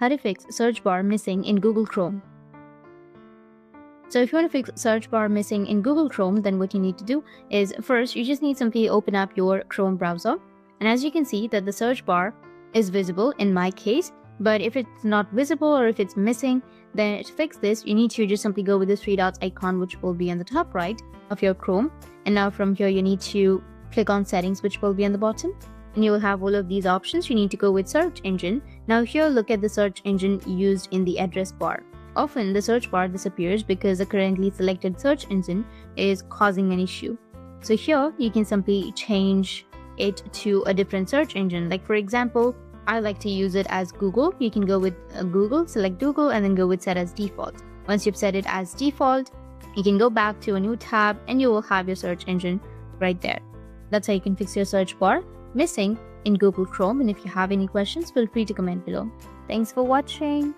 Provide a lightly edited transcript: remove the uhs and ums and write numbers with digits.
How to fix search bar missing in Google Chrome. So if you want to fix search bar missing in Google Chrome, then what you need to do is first you just need simply open up your Chrome browser. And as you can see that the search bar is visible in my case, but if it's not visible or if it's missing, then to fix this, you need to just simply go with the three dots icon, which will be on the top right of your Chrome. And now from here, you need to click on settings, which will be on the bottom. And you will have all of these options. You need to go with search engine. Now here, look at the search engine used in the address bar. Often the search bar disappears because the currently selected search engine is causing an issue. So here you can simply change it to a different search engine. Like for example, I like to use it as Google. You can go with Google, select Google, and then go with set as default. Once you've set it as default, you can go back to a new tab and you will have your search engine right there. That's how you can fix your search bar missing in Google Chrome. And if you have any questions, feel free to comment below. Thanks for watching.